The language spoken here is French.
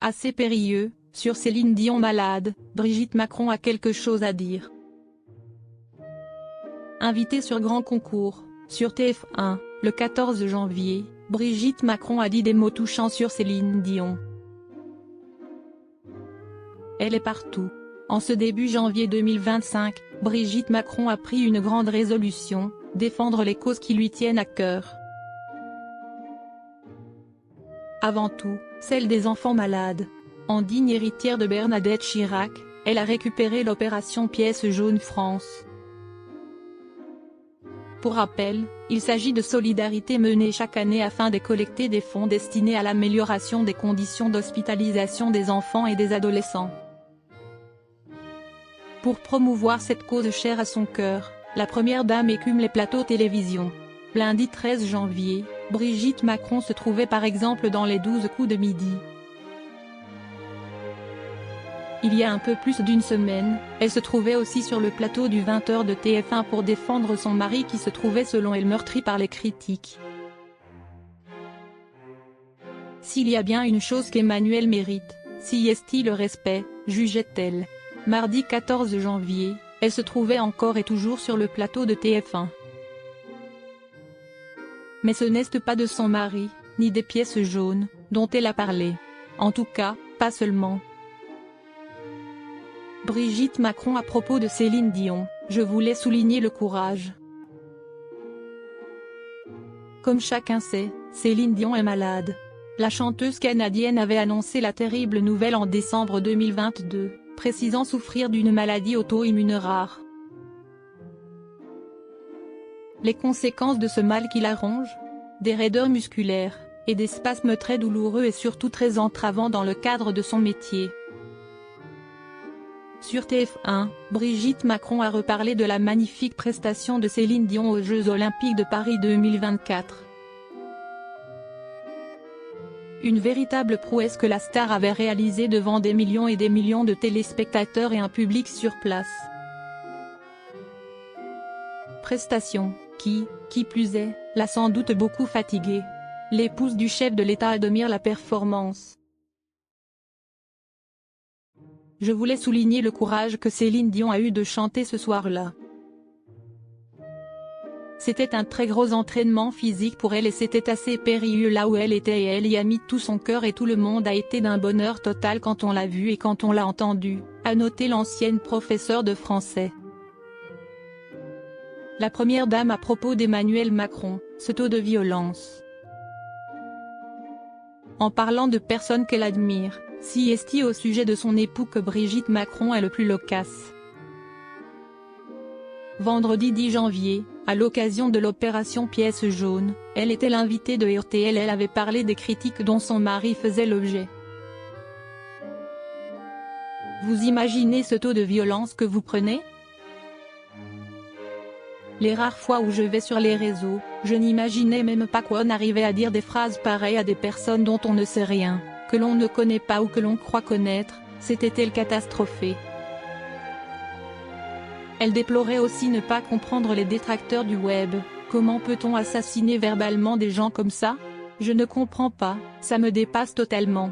Assez périlleux, sur Céline Dion malade, Brigitte Macron a quelque chose à dire. Invitée sur Grand Concours, sur TF1, le 14 janvier, Brigitte Macron a dit des mots touchants sur Céline Dion. Elle est partout. En ce début janvier 2025, Brigitte Macron a pris une grande résolution, défendre les causes qui lui tiennent à cœur. Avant tout, celle des enfants malades. En digne héritière de Bernadette Chirac, elle a récupéré l'opération Pièce jaune France. Pour rappel, il s'agit de solidarité menée chaque année afin de collecter des fonds destinés à l'amélioration des conditions d'hospitalisation des enfants et des adolescents. Pour promouvoir cette cause chère à son cœur, la première dame écume les plateaux télévision. Lundi 13 janvier, Brigitte Macron se trouvait par exemple dans les 12 coups de midi. Il y a un peu plus d'une semaine, elle se trouvait aussi sur le plateau du 20h de TF1 pour défendre son mari qui se trouvait selon elle meurtri par les critiques. S'il y a bien une chose qu'Emmanuel mérite, si est-il le respect, jugeait-elle. Mardi 14 janvier, elle se trouvait encore et toujours sur le plateau de TF1. Mais ce n'est pas de son mari, ni des pièces jaunes, dont elle a parlé. En tout cas, pas seulement. Brigitte Macron à propos de Céline Dion, je voulais souligner le courage. Comme chacun sait, Céline Dion est malade. La chanteuse canadienne avait annoncé la terrible nouvelle en décembre 2022, précisant souffrir d'une maladie auto-immune rare. Les conséquences de ce mal qui la ronge ? Des raideurs musculaires, et des spasmes très douloureux et surtout très entravants dans le cadre de son métier. Sur TF1, Brigitte Macron a reparlé de la magnifique prestation de Céline Dion aux Jeux Olympiques de Paris 2024. Une véritable prouesse que la star avait réalisée devant des millions et des millions de téléspectateurs et un public sur place. Prestation, qui plus est, l'a sans doute beaucoup fatiguée. L'épouse du chef de l'État admire la performance. Je voulais souligner le courage que Céline Dion a eu de chanter ce soir-là. C'était un très gros entraînement physique pour elle et c'était assez périlleux là où elle était et elle y a mis tout son cœur et tout le monde a été d'un bonheur total quand on l'a vue et quand on l'a entendue, a noté l'ancienne professeure de français. La première dame à propos d'Emmanuel Macron, ce taux de violence. En parlant de personnes qu'elle admire, si est-il au sujet de son époux que Brigitte Macron est le plus loquace. Vendredi 10 janvier, à l'occasion de l'opération Pièce jaune, elle était l'invitée de RTL. Elle avait parlé des critiques dont son mari faisait l'objet. Vous imaginez ce taux de violence que vous prenez ? Les rares fois où je vais sur les réseaux, je n'imaginais même pas qu'on arrivait à dire des phrases pareilles à des personnes dont on ne sait rien, que l'on ne connaît pas ou que l'on croit connaître, c'était-elle catastrophée. Elle déplorait aussi ne pas comprendre les détracteurs du web. Comment peut-on assassiner verbalement des gens comme ça ? Je ne comprends pas, ça me dépasse totalement.